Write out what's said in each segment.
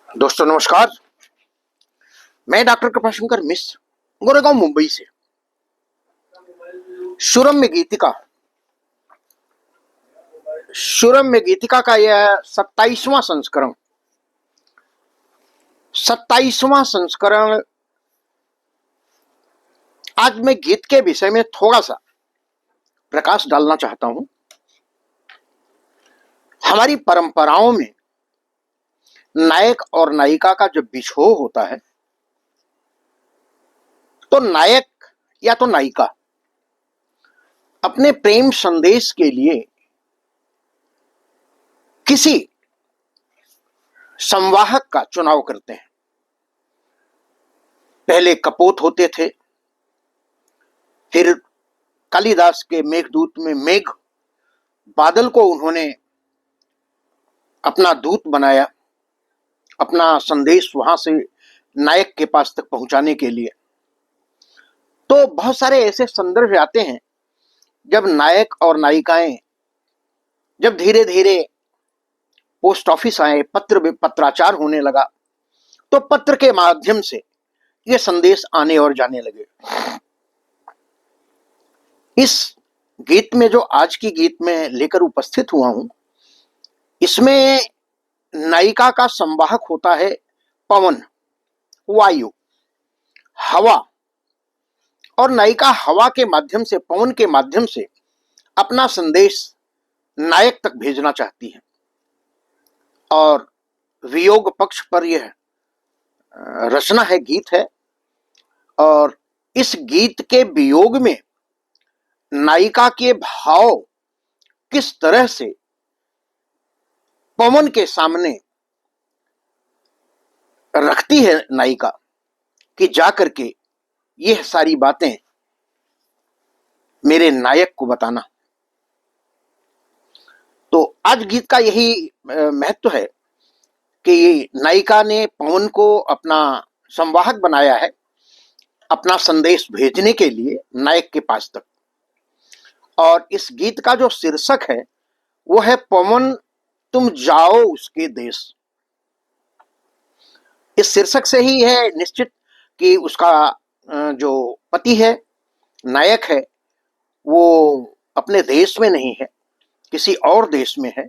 दोस्तों नमस्कार। मैं डॉक्टर कृपाशंकर मिश्र गोरेगांव मुंबई से। सुरम्य गीतिका सुरम्य गीतिका का यह 27वां संस्करण। आज मैं गीत के विषय में थोड़ा सा प्रकाश डालना चाहता हूं। हमारी परंपराओं में नायक और नायिका का जब बिछोह होता है तो नायक या तो नायिका अपने प्रेम संदेश के लिए किसी संवाहक का चुनाव करते हैं। पहले कपोत होते थे, फिर कालिदास के मेघदूत में मेघ बादल को उन्होंने अपना दूत बनाया, अपना संदेश वहां से नायक के पास तक पहुंचाने के लिए। तो बहुत सारे ऐसे संदर्भ आते हैं जब नायक और नायिकाएं जब धीरे धीरे पोस्ट ऑफिस आए, पत्राचार होने लगा, तो पत्र के माध्यम से ये संदेश आने और जाने लगे। इस गीत में जो आज की गीत में लेकर उपस्थित हुआ हूं, इसमें नायिका का संवाहक होता है पवन, वायु, हवा, और नायिका हवा के माध्यम से, पवन के माध्यम से अपना संदेश नायक तक भेजना चाहती है। और वियोग पक्ष पर यह रचना है, गीत है। और इस गीत के वियोग में नायिका के भाव किस तरह से पवन के सामने रखती है नायिका कि जाकर के यह सारी बातें मेरे नायक को बताना। तो आज गीत का यही महत्व है कि नायिका ने पवन को अपना संवाहक बनाया है, अपना संदेश भेजने के लिए नायक के पास तक। और इस गीत का जो शीर्षक है वो है पवन तुम जाओ उसके देश। इस शीर्षक से ही है निश्चित कि उसका जो पति है, नायक है, वो अपने देश में नहीं है, किसी और देश में है।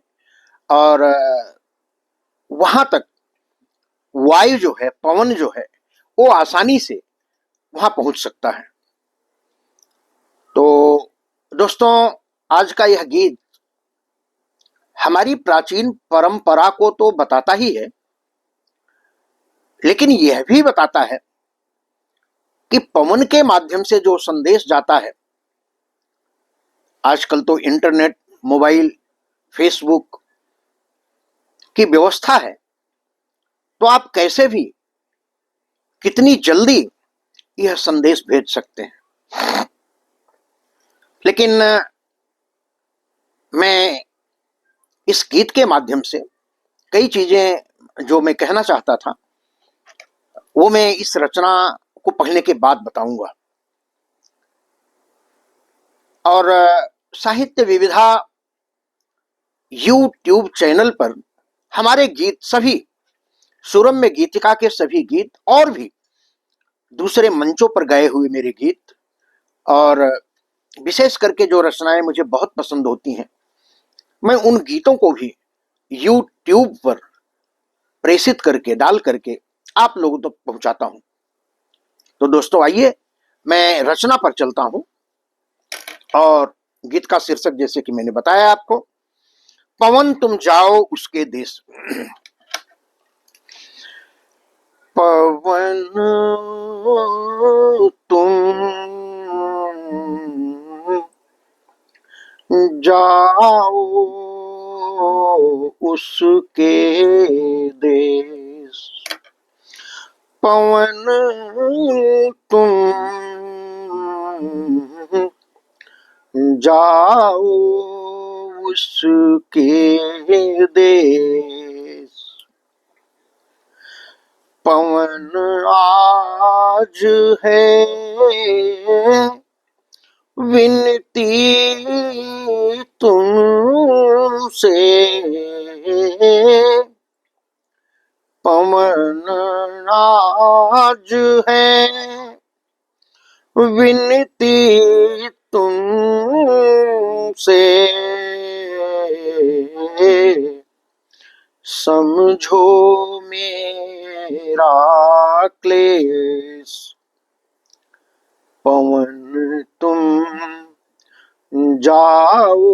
और वहां तक वायु जो है, पवन जो है, वो आसानी से वहां पहुंच सकता है। तो दोस्तों, आज का यह गीत हमारी प्राचीन परंपरा को तो बताता ही है, लेकिन यह भी बताता है कि पवन के माध्यम से जो संदेश जाता है, आजकल तो इंटरनेट, मोबाइल, फेसबुक की व्यवस्था है, तो आप कैसे भी, कितनी जल्दी यह संदेश भेज सकते हैं। लेकिन मैं इस गीत के माध्यम से कई चीजें जो मैं कहना चाहता था वो मैं इस रचना को पढ़ने के बाद बताऊंगा। और साहित्य विविधा यूट्यूब चैनल पर हमारे गीत, सभी सुरम्य गीतिका के सभी गीत और भी दूसरे मंचों पर गए हुए मेरे गीत, और विशेष करके जो रचनाएं मुझे बहुत पसंद होती हैं, मैं उन गीतों को भी यूट्यूब पर प्रेषित करके, डाल करके आप लोगों तक पहुंचाता हूं। तो दोस्तों आइए, मैं रचना पर चलता हूं। और गीत का शीर्षक जैसे कि मैंने बताया आपको, पवन तुम जाओ उसके देश। पवन तुम जाओ उसके देश। पवन तुम जाओ उसके देश। पवन आज है विनती तुमसे, पवन आज है विनती तुमसे, समझो मेरा क्लेश। पवन तुम जाओ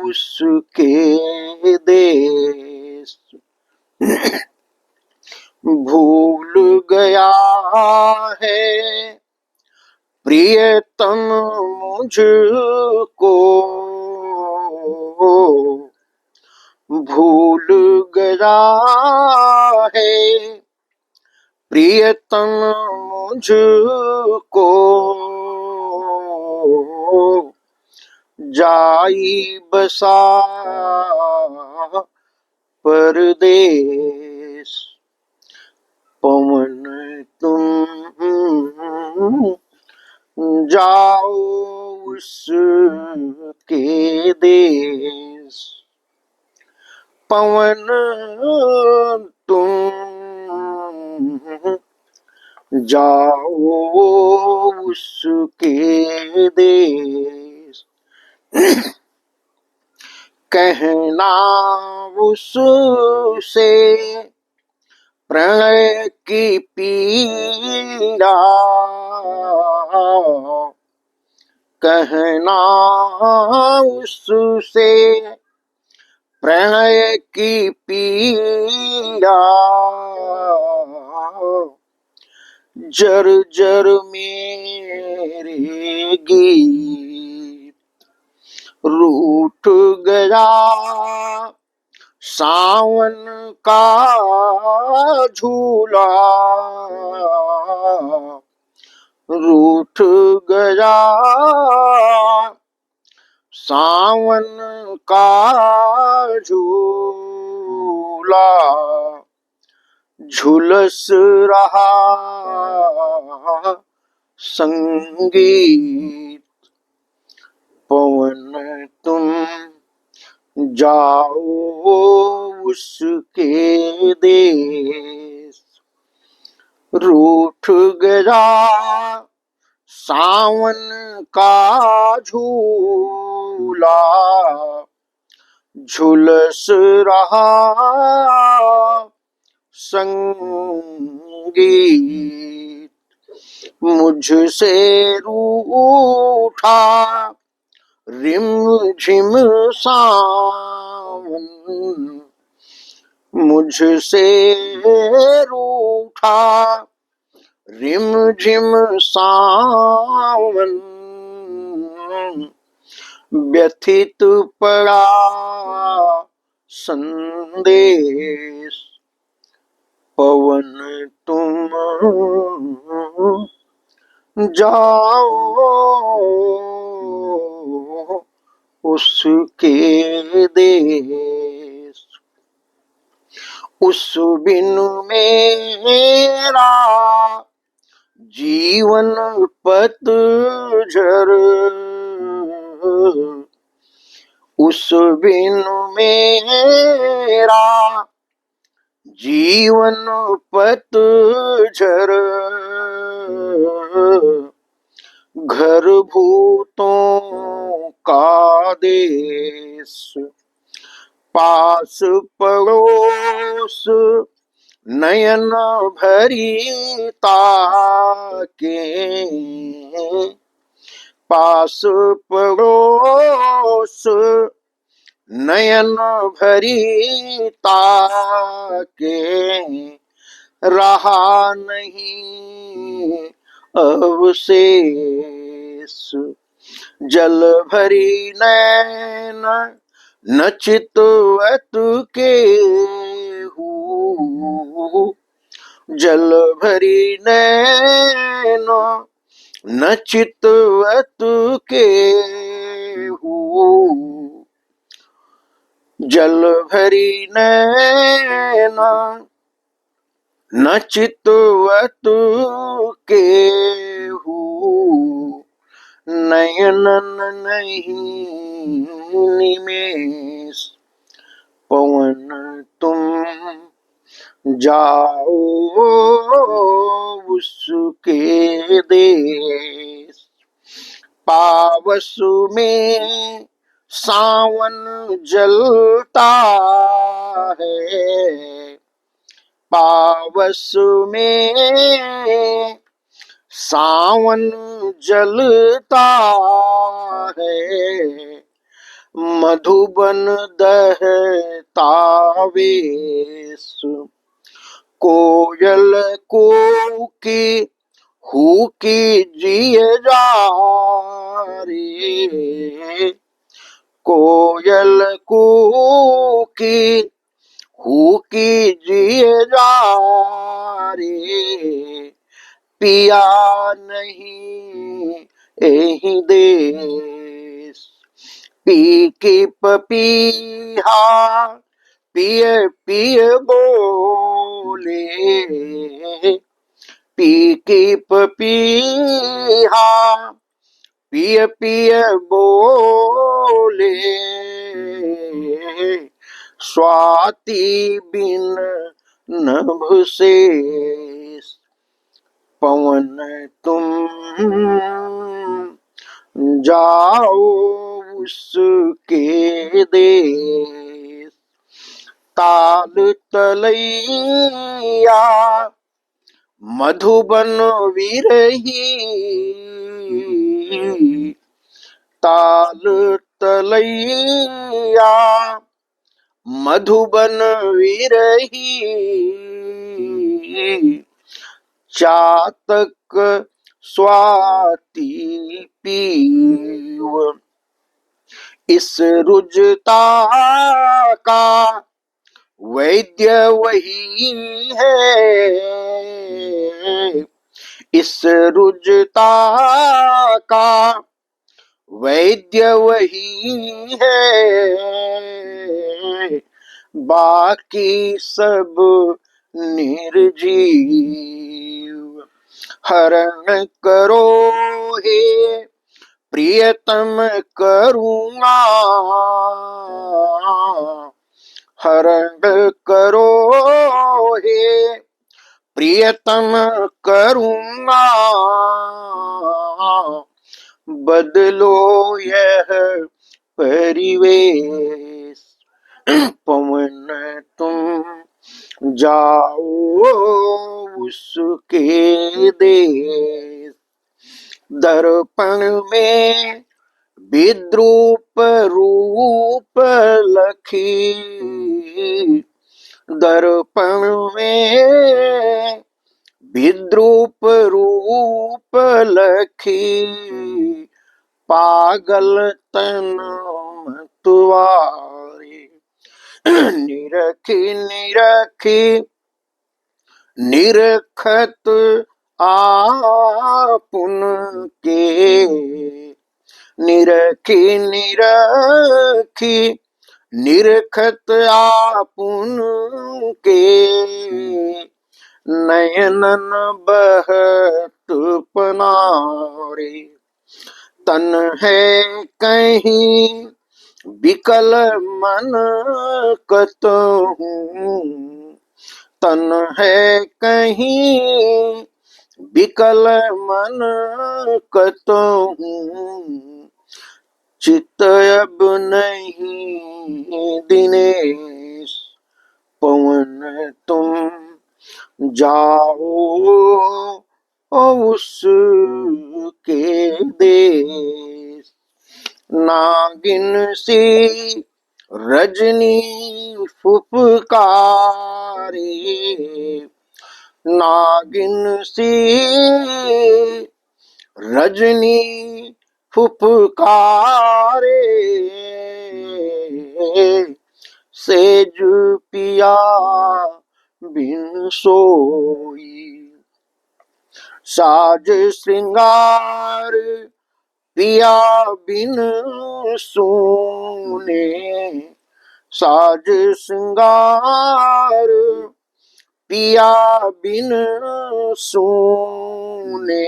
उसके देश, भूल गया है प्रियतम मुझको, भूल गया है प्रियतम मुझको, जाई बसा परदेश। पवन तुम जाओ उसके देश, पवन तुम जाओ उसके देश। कहना उससे प्रणय की पीड़ा, कहना उससे प्रणय की पीड़ा, जर जर मेरे गीत रूठ गया सावन का झूला, रूठ गया सावन का झूला, झुलस रहा संगीत। पवन तुम जाओ उसके देश, रूठ गया सावन का झूला, झुलस रहा संगीत। मुझसे रूठा रिम झिम सावन, मुझसे रूठा रिम झिम सावन, व्यथित पड़ा संदेश। पवन तुम जाओ उसके देश, उस बिन मेरा जीवन पतझर, उस बिन मेरा जीवन पतझर, घर भूतों का देश, पास पड़ोस नयन भरी ताके, पास पड़ोस नयन भरी ताके, रहा नहीं अवशेष। जल भरी नैन न चितवत के हूँ, जल भरी नैन न चितवत के हूँ, जल भरी नैन न चितवत के हूँ, नयनन नहीं निमेष। पवन तुम जाओ उसके देश। पावस में सावन जलता है, पावस में सावन जलता है, मधुबन दहता वेश। कोयल कूकी हुकी जिए जा रे, कोयल कूकी हुकी जिए जा रे, पिया नहीं एही देश। पी की पपीहा पिए पिए बोले, पी की पपीहा पिए पिए बोले, स्वाति बिन नभ शेष। पवन तुम जाओ उसके देश। ताल तलैया मधुबन विरही, ताल तलैया मधुबन विरही, चातक स्वाति पीव। इस रुजता का वैद्य वही है, इस रुजता का वैद्य वही है, बाकी सब निर्जीव। हरण करो हे प्रियतम करूँगा, हरण करो हे प्रियतम करूँगा, बदलो यह परिवेश। पवन तुम जाओ उसके देश। दर्पण में विद्रूप रूप लखी, दर्पण में विद्रूप रूप लखी, पागल तन तुआरे। निरखी निरखी निरखत आपुन के, निरखी निरखी निरखत आपुन के, नयनन बहत पनारे। तन है कहीं विकल मन कतहूँ, तन है कहीं विकल मन कतहूँ, चित्त अब नहीं दिनेश। पवन तुम जाओ उसके देश। नागिन सी रजनी फुफकारे, नागिन सी रजनी फुफकारे, सेज पिया बिन सोई। साज श्रृंगार पिया बिन सूने, साज श्रृंगार पिया बिन सूने,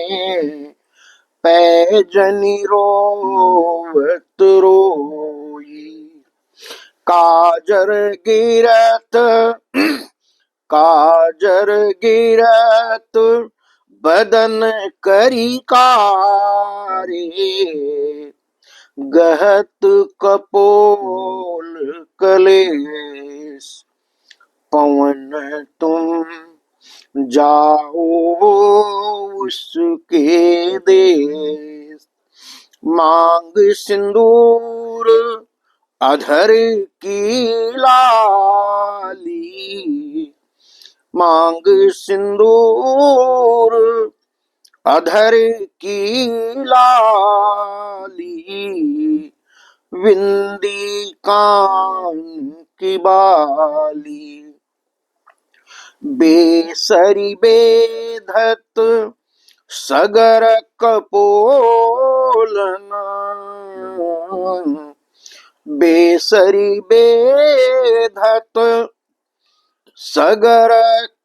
पैजनी रोवत रोई। काजर गिरत काजर गिरत बदन करी कारे, गहत कपोल कलेस, पवन तुम जाओ उसके देश। मांग सिंदूर अधर की लाली, मांग सिंदूर अधर की लाली, विंदी कान की बाली। बेसरी बेधत सगर कपोलना, बेसरी बेधत सगर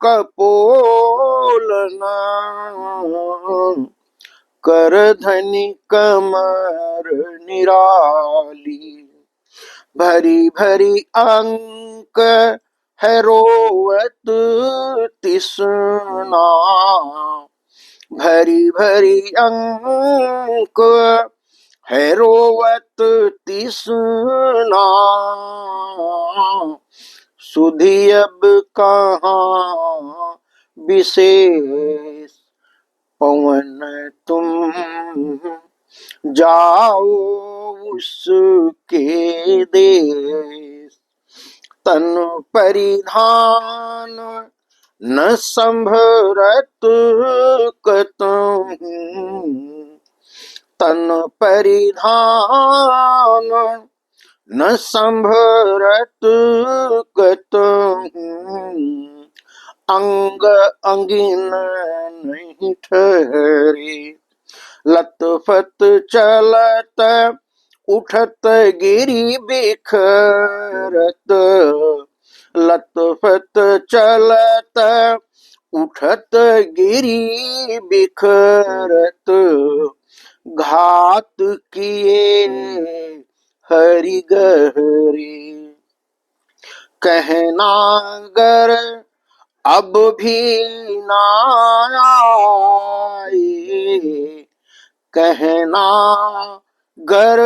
कपोलना, कर धनी कमर निराली। भरी भरी अंक है रोवत तिसना, भरी भरी अंक है रोवत तिसना, सुधि अब कहाँ विशेष। पवन तुम जाओ उसके देश। तन परिधान न संभरत कतहु, तन परिधान न संभरत कतहु, अंग अंगिन नहीं ठहरे। लतफत चलत उठत गिरी बिखरत, लतफत चलत उठत गिरी बिखरत, घात किए हरि गहरे। कहना गर अब भी ना आए, कहना गर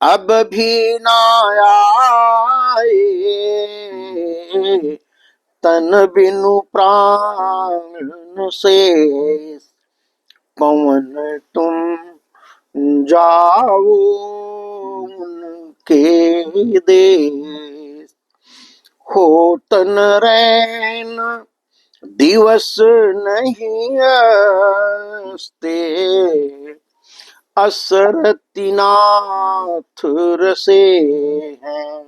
अब भी ना आए, तन बिनु प्राण शेष। पवन तुम जाओ उनके देश। होतन रैन दिवस नहीं अस्ते, असरति नाथ रसे हैं।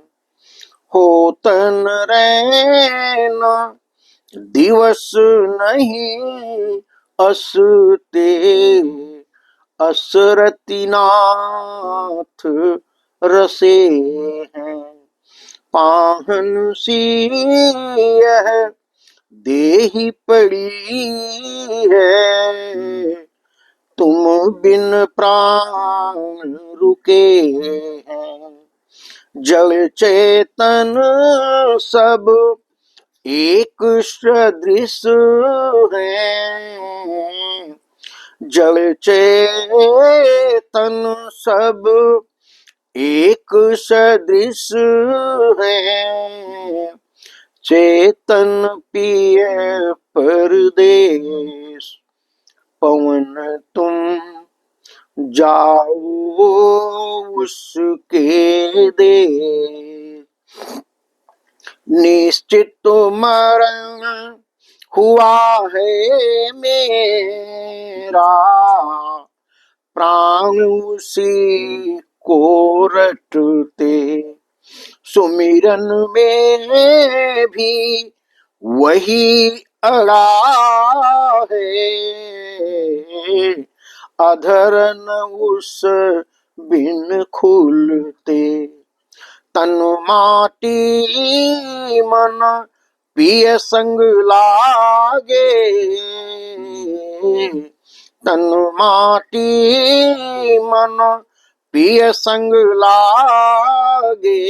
होतन रैन दिवस नहीं अस्ते, असरति नाथ रसे हैं। पाहन सी यह देहि पड़ी है, तुम बिन प्राण रुके हैं। जल चेतन सब एक सदृश है, जल चेतन सब एक सदृश है। चेतन पिय परदेश, पवन तुम जाओ उसके देश। निश्चित मरण हुआ है मेरा, प्राण उसी को रटते। सुमिरन में भी वही अड़ा है, अधर न उस बिन खुलते। तन माटी मन पिय संग लागे, तन माटी मन पिय संग लागे।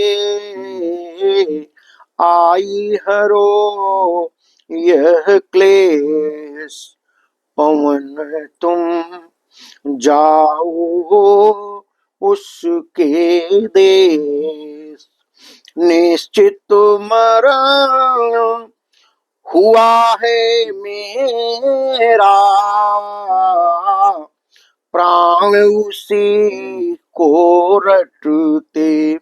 आई हरो यह क्लेश, पवन तुम जाओ उसके देश। निश्चित मरण हुआ है मेरा, प्राण उसी को रटते।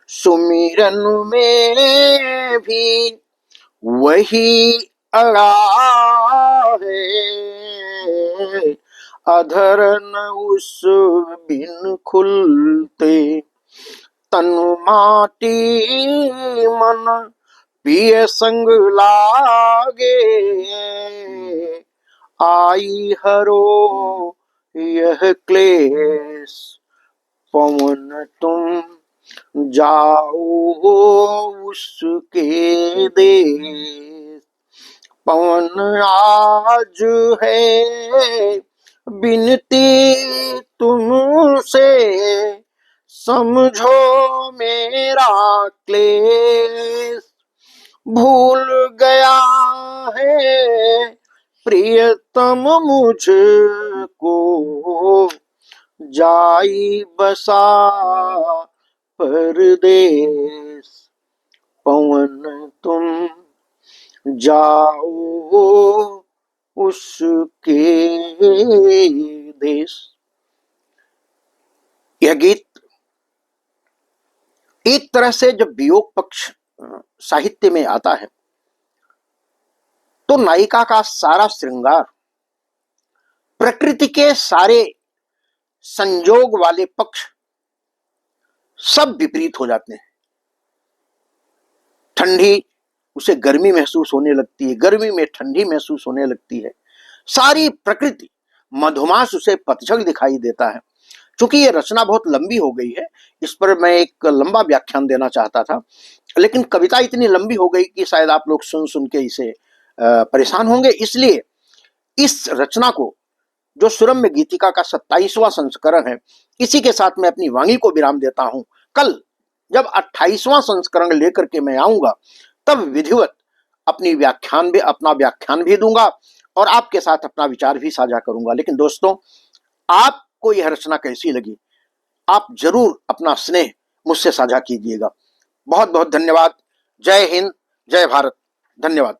सुमिरन में भी वही अड़ा है, अधर न उस बिन खुलते। तन माटी मन पिय संग लागे, आई हरो यह क्लेश, पवन तुम जाओ उसके देश। पवन आज है बिनती तुमसे, समझो मेरा क्लेश। भूल गया है प्रियतम मुझको, जाई बसा परदेश। पवन तुम जाओ उसके देश। यह गीत एक तरह से जब वियोग पक्ष साहित्य में आता है तो नायिका का सारा श्रृंगार, प्रकृति के सारे संयोग वाले पक्ष सब विपरीत हो जाते हैं। ठंडी, उसे गर्मी महसूस होने लगती है, गर्मी में ठंडी महसूस होने लगती है। सारी प्रकृति, मधुमास उसे पतझड़ दिखाई देता है। चूंकि ये रचना बहुत लंबी हो गई है, इस पर मैं एक लंबा व्याख्यान देना चाहता था, लेकिन कविता इतनी लंबी हो गई कि शायद आप लोग सुन सुन के इसे परेशान होंगे। इसलिए इस रचना को, जो सुरम्य गीतिका का 27वां संस्करण है, इसी के साथ मैं अपनी वाणी को विराम देता हूं। कल जब 28वां संस्करण लेकर के मैं आऊंगा, तब विधिवत अपना व्याख्यान भी दूंगा और आपके साथ अपना विचार भी साझा करूंगा। लेकिन दोस्तों, आपको यह रचना कैसी लगी, आप जरूर अपना स्नेह मुझसे साझा कीजिएगा। बहुत बहुत धन्यवाद। जय हिंद, जय भारत। धन्यवाद।